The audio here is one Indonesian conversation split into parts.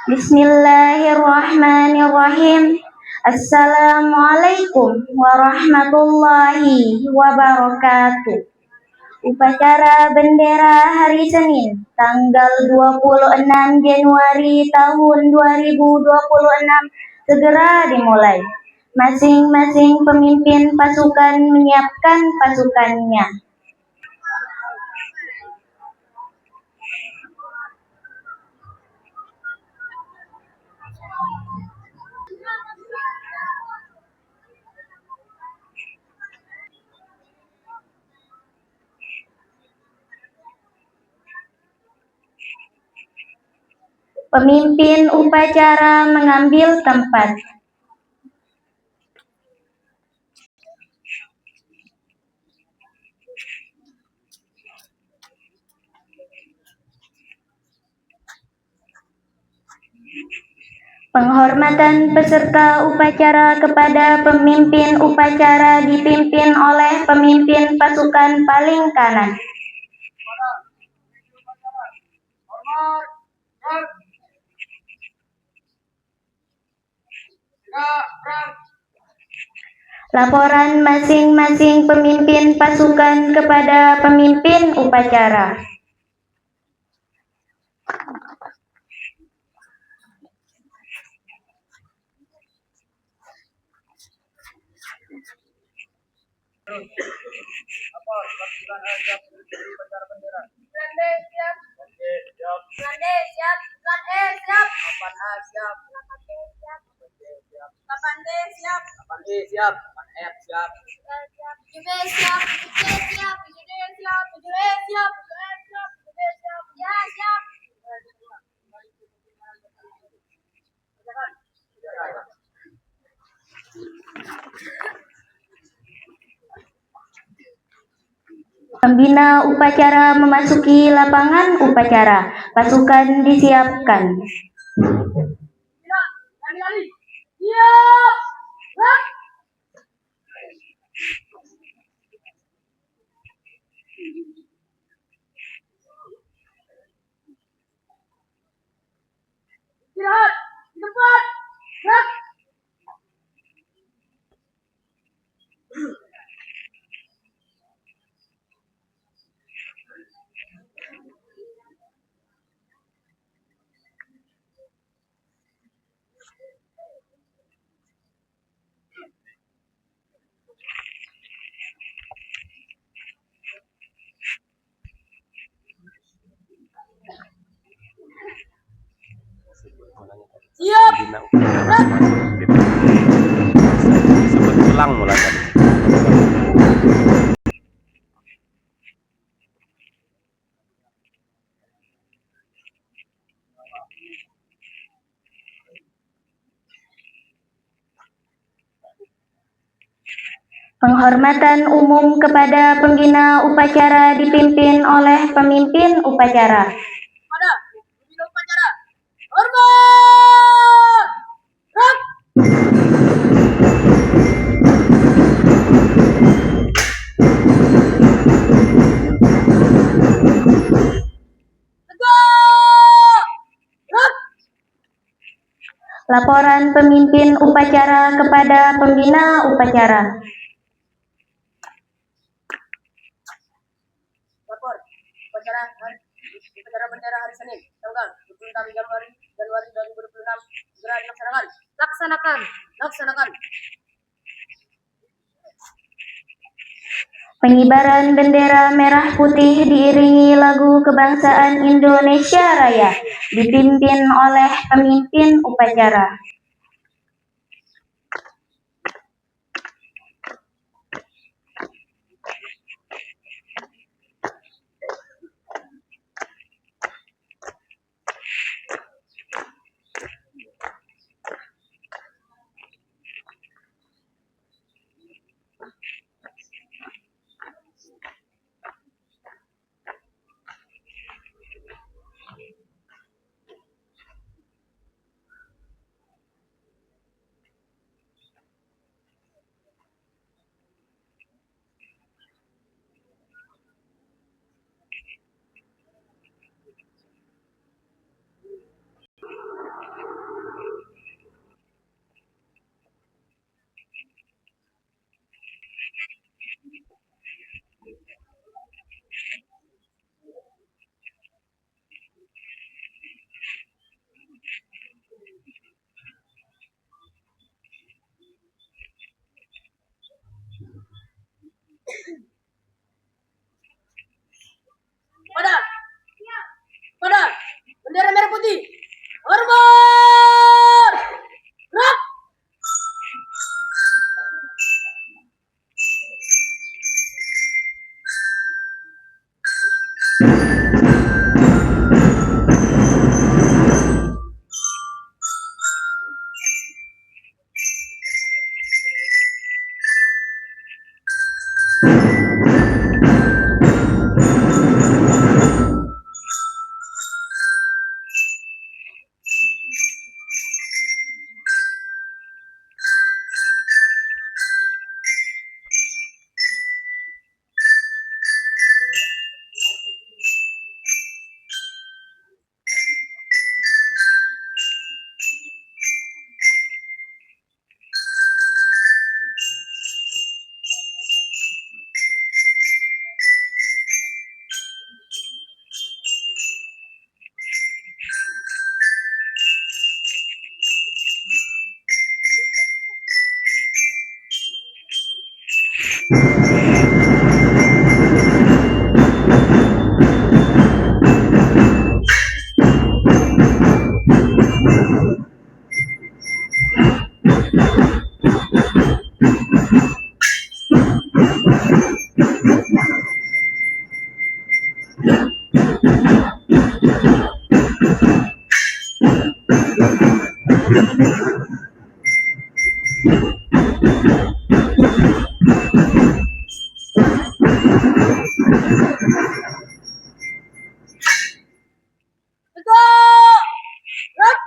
Bismillahirrahmanirrahim. Assalamualaikum warahmatullahi wabarakatuh. Upacara bendera hari Senin, tanggal 26 Januari tahun 2026 segera dimulai. Masing-masing pemimpin pasukan menyiapkan pasukannya. Pemimpin upacara mengambil tempat. Penghormatan peserta upacara kepada pemimpin upacara dipimpin oleh pemimpin pasukan paling kanan. Laporan masing-masing pemimpin pasukan kepada pemimpin upacara. Pembina upacara memasuki lapangan upacara. Pasukan disiapkan. Siap. Sebut pulang mulai tadi. Penghormatan umum kepada pembina upacara dipimpin oleh pemimpin upacara. Pada pembina upacara, hormat! Rap! Tegak! Rap! Laporan pemimpin upacara kepada pembina upacara. Lapor upacara bendera hari Senin, tanggal 26 Januari 2026 segera dilaksanakan. Laksanakan. Pengibaran bendera merah putih diiringi lagu kebangsaan Indonesia Raya, dipimpin oleh pemimpin upacara. Tegak! Gerak!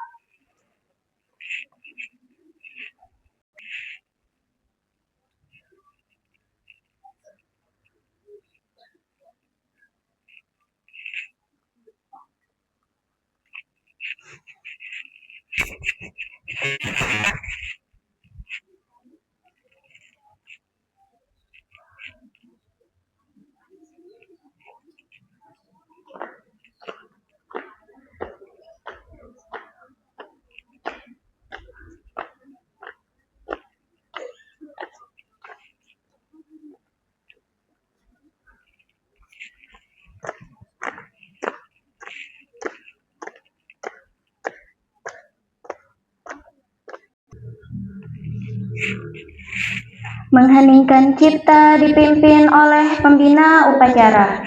Mengheningkan cipta dipimpin oleh pembina upacara.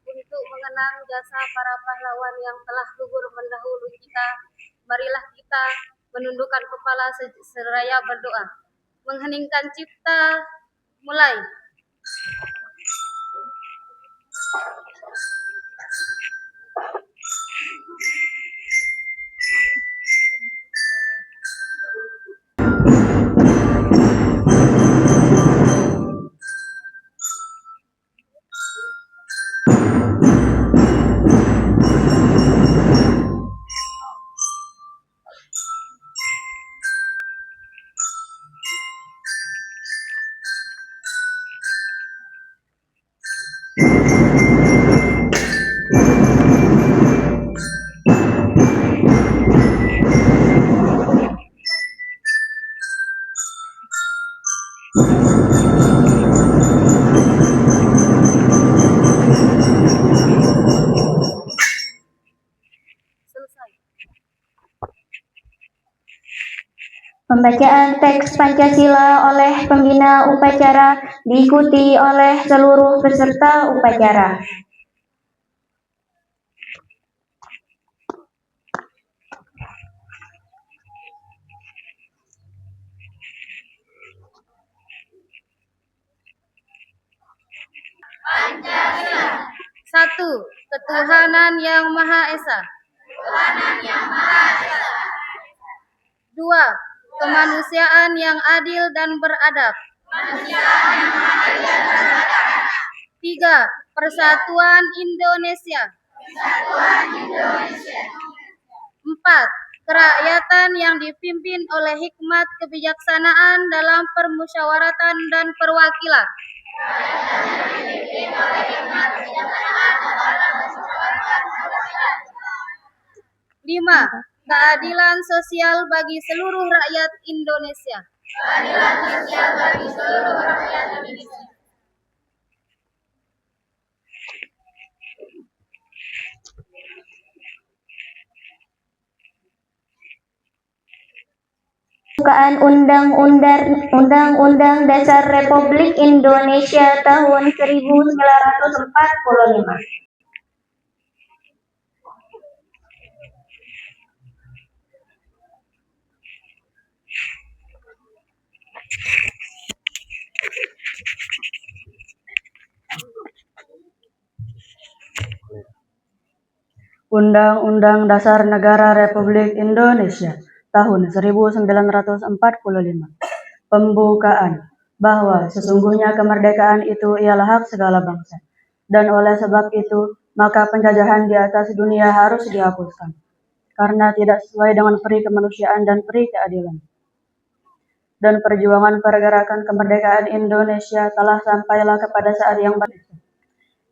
Untuk mengenang jasa para pahlawan yang telah gugur mendahului kita, marilah kita menundukkan kepala seraya berdoa. Mengheningkan cipta, mulai. Selesai. Pembacaan teks Pancasila oleh pembina upacara diikuti oleh seluruh peserta upacara. Satu, ketuhanan yang Maha Esa. Dua, kemanusiaan yang adil dan beradab. Tiga, persatuan Indonesia. Empat, kerakyatan yang dipimpin oleh hikmat kebijaksanaan dalam permusyawaratan dan perwakilan. Lima, keadilan sosial bagi seluruh rakyat Indonesia. Pembukaan Undang-Undang Dasar Republik Indonesia tahun 1945. Undang-Undang Dasar Negara Republik Indonesia tahun 1945. Pembukaan bahwa sesungguhnya kemerdekaan itu ialah hak segala bangsa, dan oleh sebab itu maka penjajahan di atas dunia harus dihapuskan, karena tidak sesuai dengan peri kemanusiaan dan peri keadilan. Dan perjuangan pergerakan kemerdekaan Indonesia telah sampailah kepada saat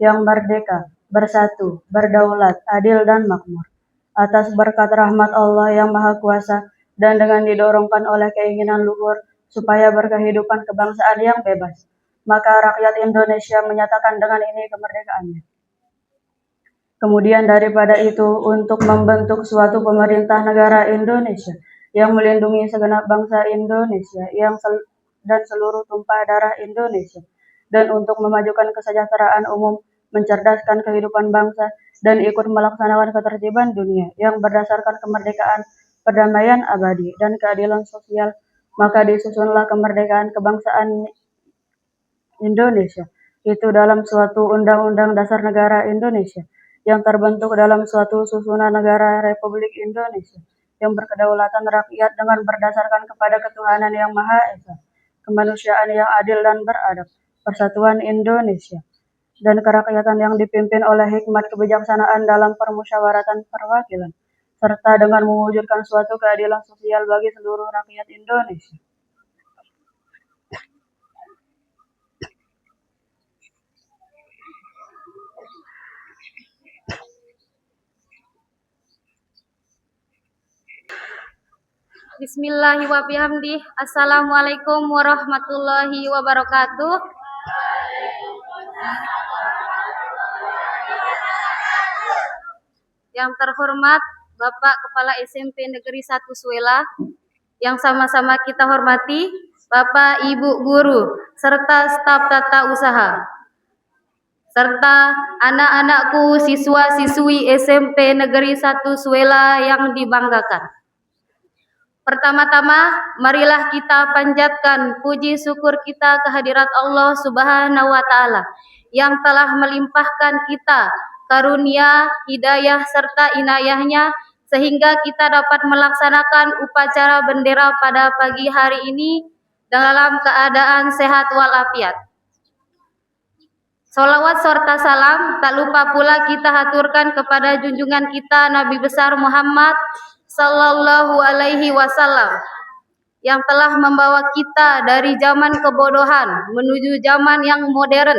yang merdeka, bersatu, berdaulat, adil dan makmur, atas berkat rahmat Allah yang Maha Kuasa dan dengan didorongkan oleh keinginan luhur supaya berkehidupan kebangsaan yang bebas. Maka rakyat Indonesia menyatakan dengan ini kemerdekaannya. Kemudian daripada itu, untuk membentuk suatu pemerintah negara Indonesia yang melindungi segenap bangsa Indonesia dan seluruh tumpah darah Indonesia, dan untuk memajukan kesejahteraan umum, mencerdaskan kehidupan bangsa, dan ikut melaksanakan ketertiban dunia yang berdasarkan kemerdekaan, perdamaian abadi, dan keadilan sosial, maka disusunlah kemerdekaan kebangsaan Indonesia itu dalam suatu Undang-Undang Dasar Negara Indonesia yang terbentuk dalam suatu susunan negara Republik Indonesia yang berkedaulatan rakyat dengan berdasarkan kepada ketuhanan yang Maha Esa, kemanusiaan yang adil dan beradab, persatuan Indonesia, dan kerakyatan yang dipimpin oleh hikmat kebijaksanaan dalam permusyawaratan perwakilan, serta dengan mewujudkan suatu keadilan sosial bagi seluruh rakyat Indonesia. Bismillahirrahmanirrahim. Assalamualaikum warahmatullahi wabarakatuh. Yang terhormat Bapak Kepala SMP Negeri 1 Suela, yang sama-sama kita hormati Bapak Ibu Guru serta staf tata usaha, serta anak-anakku siswa-siswi SMP Negeri 1 Suela yang dibanggakan. Pertama-tama, marilah kita panjatkan puji syukur kita kehadirat Allah Subhanahu wa Ta'ala yang telah melimpahkan kita karunia, hidayah serta inayahnya sehingga kita dapat melaksanakan upacara bendera pada pagi hari ini dalam keadaan sehat walafiat. Salawat serta salam tak lupa pula kita haturkan kepada junjungan kita Nabi besar Muhammad Sallallahu Alaihi Wasallam yang telah membawa kita dari zaman kebodohan menuju zaman yang modern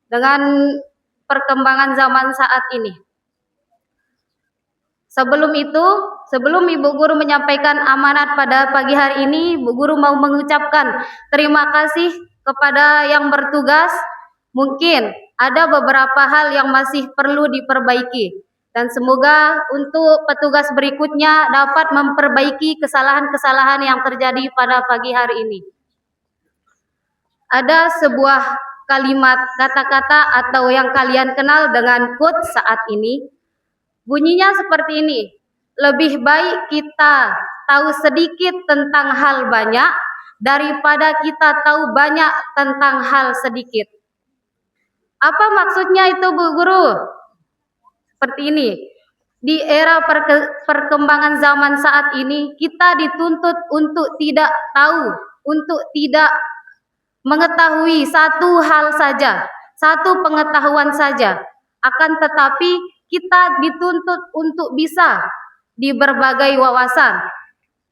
dengan perkembangan zaman saat ini. Sebelum Ibu Guru menyampaikan amanat pada pagi hari ini, Ibu Guru mau mengucapkan terima kasih kepada yang bertugas. Mungkin ada beberapa hal yang masih perlu diperbaiki. Dan semoga untuk petugas berikutnya dapat memperbaiki kesalahan-kesalahan yang terjadi pada pagi hari ini. Ada sebuah kalimat kata-kata atau yang kalian kenal dengan quote saat ini. Bunyinya seperti ini. Lebih baik kita tahu sedikit tentang hal banyak daripada kita tahu banyak tentang hal sedikit. Apa maksudnya itu, Bu Guru? Seperti ini, di era perkembangan zaman saat ini, kita dituntut untuk tidak tahu, untuk tidak mengetahui satu hal saja, satu pengetahuan saja. Akan tetapi, kita dituntut untuk bisa di berbagai wawasan.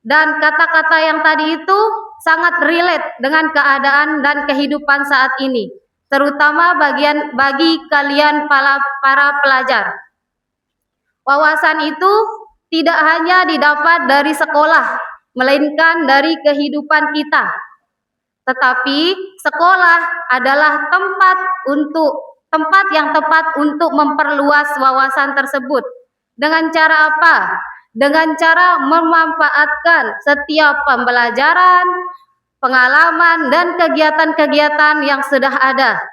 Dan kata-kata yang tadi itu sangat relate dengan keadaan dan kehidupan saat ini, terutama bagi kalian para pelajar. Wawasan itu tidak hanya didapat dari sekolah, melainkan dari kehidupan kita. Tetapi sekolah adalah tempat yang tepat untuk memperluas wawasan tersebut. Dengan cara apa? Dengan cara memanfaatkan setiap pembelajaran, pengalaman, dan kegiatan-kegiatan yang sudah ada.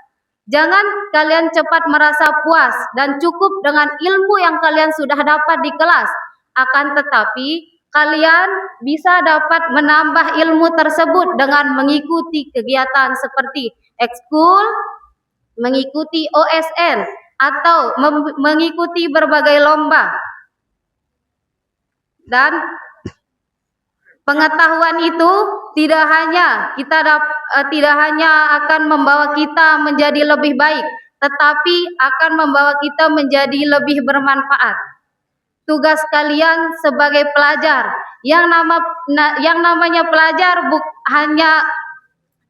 Jangan kalian cepat merasa puas dan cukup dengan ilmu yang kalian sudah dapat di kelas. Akan tetapi, kalian bisa dapat menambah ilmu tersebut dengan mengikuti kegiatan seperti ekskul, mengikuti OSN, atau mengikuti berbagai lomba. Dan pengetahuan itu tidak hanya akan membawa kita menjadi lebih baik, tetapi akan membawa kita menjadi lebih bermanfaat. Tugas kalian sebagai pelajar, yang namanya pelajar hanya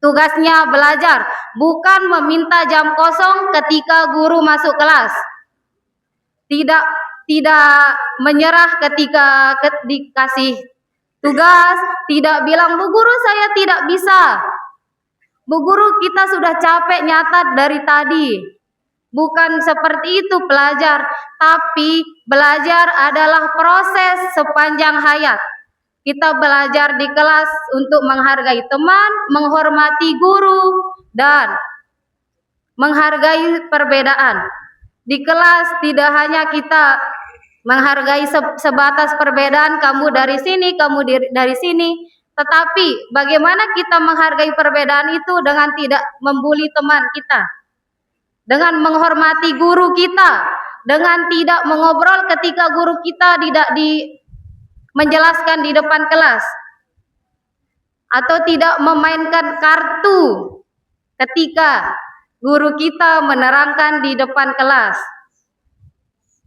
tugasnya belajar, bukan meminta jam kosong ketika guru masuk kelas. Tidak menyerah ketika dikasih tugas, tidak bilang, "Bu Guru, saya tidak bisa." Bu Guru, kita sudah capek nyatat dari tadi. Bukan seperti itu belajar, tapi belajar adalah proses sepanjang hayat. Kita belajar di kelas untuk menghargai teman, menghormati guru, dan menghargai perbedaan. Di kelas tidak hanya kita menghargai sebatas perbedaan, kamu dari sini, kamu dari sini, tetapi bagaimana kita menghargai perbedaan itu dengan tidak membuli teman kita, dengan menghormati guru kita, dengan tidak mengobrol ketika guru kita tidak menjelaskan di depan kelas, atau tidak memainkan kartu ketika guru kita menerangkan di depan kelas.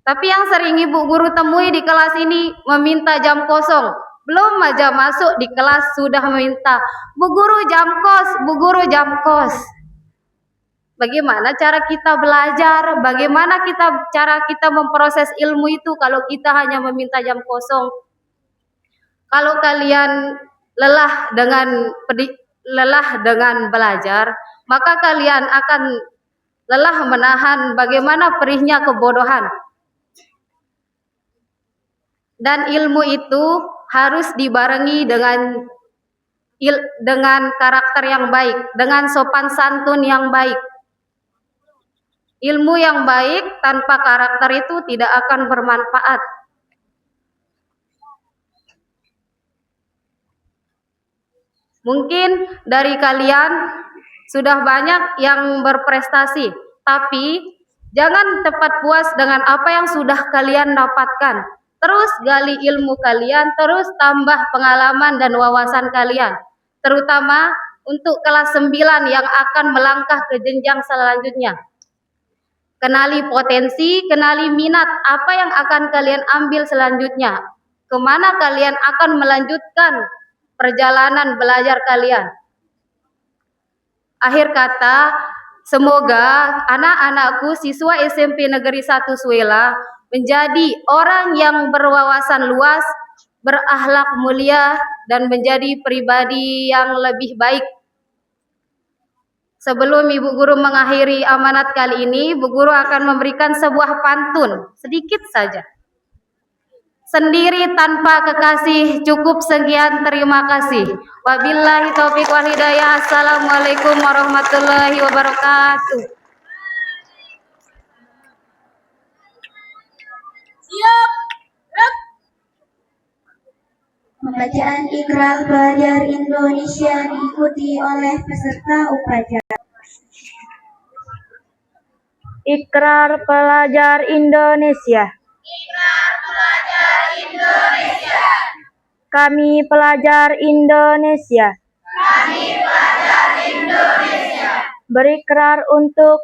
Tapi yang sering ibu guru temui di kelas ini meminta jam kosong. Belum aja masuk di kelas sudah meminta, "Bu Guru jam kos, Bu Guru jam kos." Bagaimana cara kita belajar? Bagaimana cara kita memproses ilmu itu kalau kita hanya meminta jam kosong? Kalau kalian lelah dengan belajar, maka kalian akan lelah menahan bagaimana perihnya kebodohan. Dan ilmu itu harus dibarengi dengan karakter yang baik, dengan sopan santun yang baik. Ilmu yang baik tanpa karakter itu tidak akan bermanfaat. Mungkin dari kalian sudah banyak yang berprestasi, tapi jangan cepat puas dengan apa yang sudah kalian dapatkan. Terus gali ilmu kalian, terus tambah pengalaman dan wawasan kalian, terutama untuk kelas 9 yang akan melangkah ke jenjang selanjutnya. Kenali potensi, kenali minat, apa yang akan kalian ambil selanjutnya, kemana kalian akan melanjutkan perjalanan belajar kalian. Akhir kata, semoga anak-anakku siswa SMP Negeri 1 Suela menjadi orang yang berwawasan luas, berakhlak mulia, dan menjadi pribadi yang lebih baik. Sebelum Ibu Guru mengakhiri amanat kali ini, Bu Guru akan memberikan sebuah pantun, sedikit saja. Sendiri tanpa kekasih, cukup sekian, terima kasih. Wabillahi taufiq wal hidayah. Assalamualaikum warahmatullahi wabarakatuh. Pembacaan ikrar pelajar Indonesia diikuti oleh peserta upacara. Ikrar pelajar Indonesia. Kami pelajar Indonesia. Berikrar untuk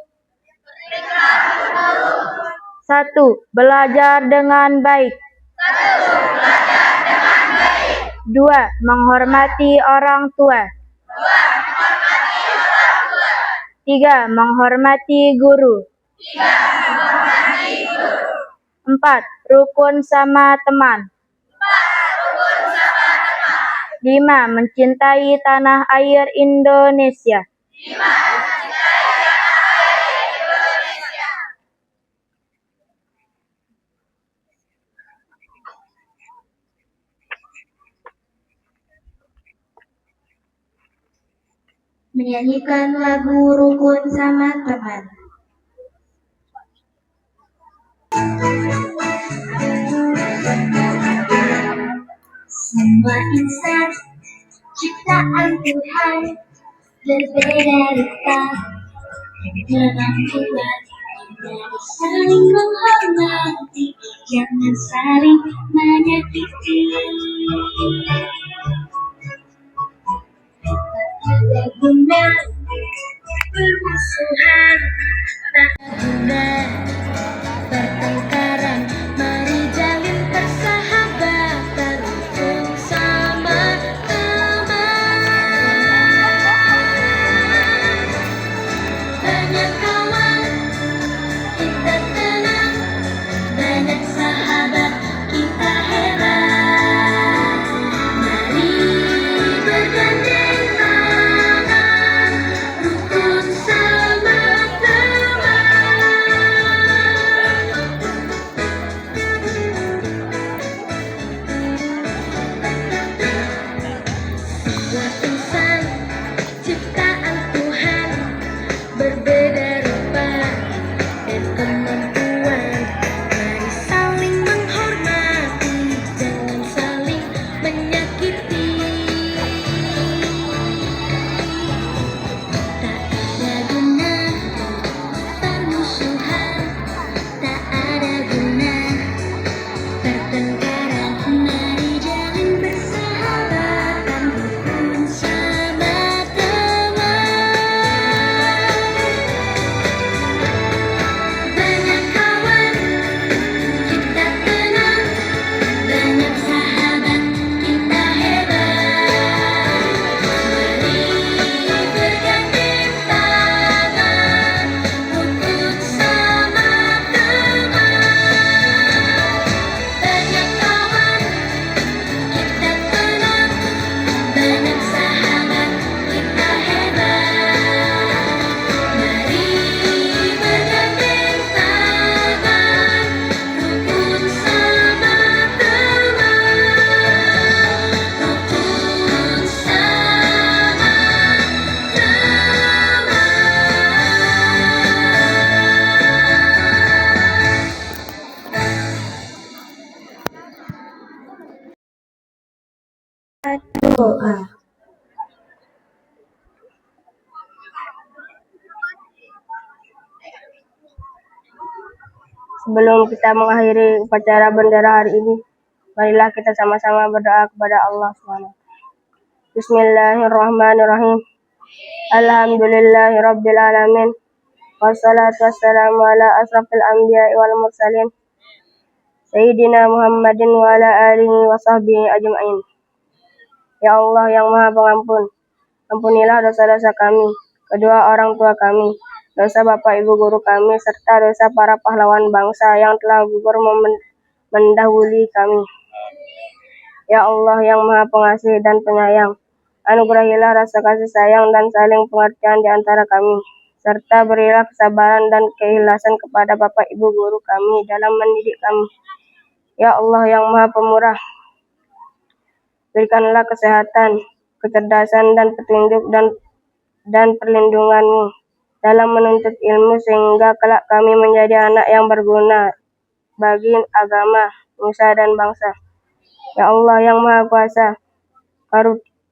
1. Belajar dengan baik. 2. Menghormati orang tua. 3. Menghormati guru. 4. Rukun sama teman. 5. Mencintai tanah air Indonesia. Menyanyikan lagu Rukun sama Teman. Semua insan ciptaan Tuhan berbeda rupa, memang kuat dari saling menghormati, jangan saling menyakiti. Tak ada guna bermusuhan, tak ada guna pertengkaran. Mari jalin persahabatan bersama teman. Banyak kawan kita tenang, banyak sahabat kita hebat. doa. Sebelum kita mengakhiri upacara bendera hari ini, marilah kita sama-sama berdoa kepada Allah SWT. Bismillahirrahmanirrahim. Alhamdulillahirrabbilalamin. Wassalatu wassalamu ala asrafil anbiya'i wal mursalin. Sayyidina Muhammadin wa ala alihi wa sahbihi ajma'in. Ya Allah yang maha pengampun, ampunilah dosa-dosa kami, kedua orang tua kami, dosa bapak ibu guru kami, serta dosa para pahlawan bangsa yang telah gugur mendahului kami. Ya Allah yang maha pengasih dan penyayang, anugerahilah rasa kasih sayang dan saling pengertian di antara kami, serta berilah kesabaran dan keikhlasan kepada bapak ibu guru kami dalam mendidik kami. Ya Allah yang maha pemurah, berikanlah kesehatan, kecerdasan dan petunjuk dan perlindungan-Mu dalam menuntut ilmu sehingga kelak kami menjadi anak yang berguna bagi agama, nusa dan bangsa. Ya Allah yang Maha Kuasa,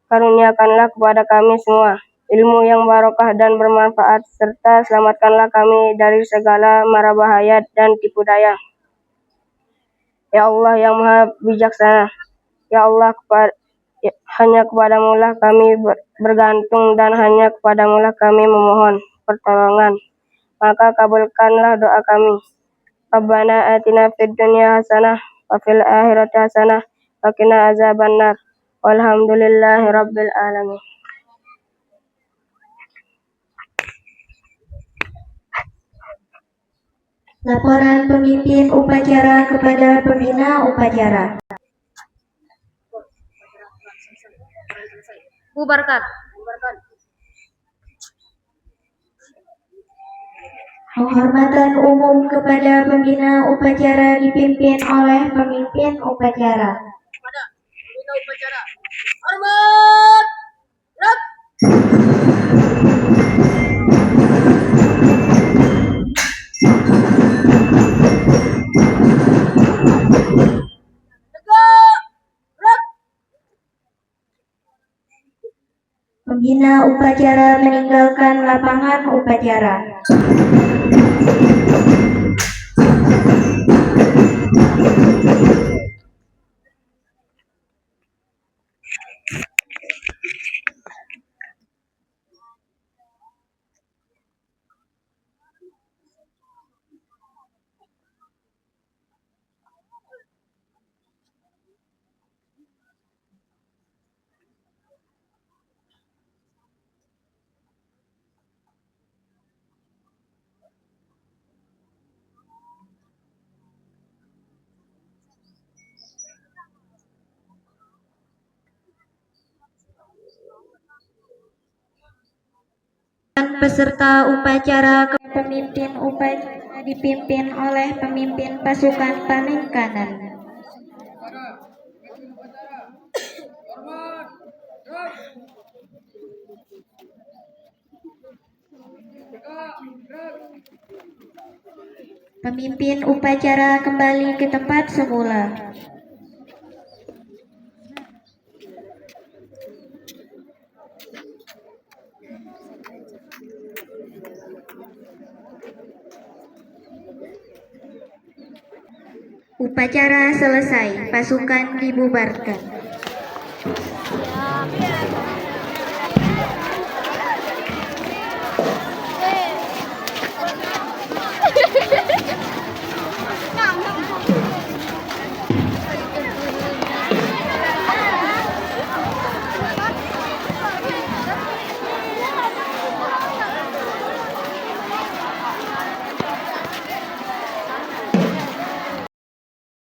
karuniakanlah kepada kami semua ilmu yang barokah dan bermanfaat, serta selamatkanlah kami dari segala mara bahaya dan tipu daya. Ya Allah yang Maha Bijaksana, ya Allah hanya kepadamu lah kami bergantung dan hanya kepadamu lah kami memohon pertolongan. Maka kabulkanlah doa kami. Rabbana atina fid dunya hasanah wa fil akhirati hasanah wa qina azabannar. Walhamdulillahi rabbil alamin. Laporan pemimpin upacara kepada pembina upacara. Bubarkan. Penghormatan umum kepada pembina upacara dipimpin oleh pemimpin upacara. Hormat! Gerak! Pembina upacara meninggalkan lapangan upacara. Peserta upacara pemimpin upacara dipimpin oleh pemimpin pasukan paling kanan. Pemimpin upacara kembali ke tempat semula. Upacara selesai, pasukan dibubarkan.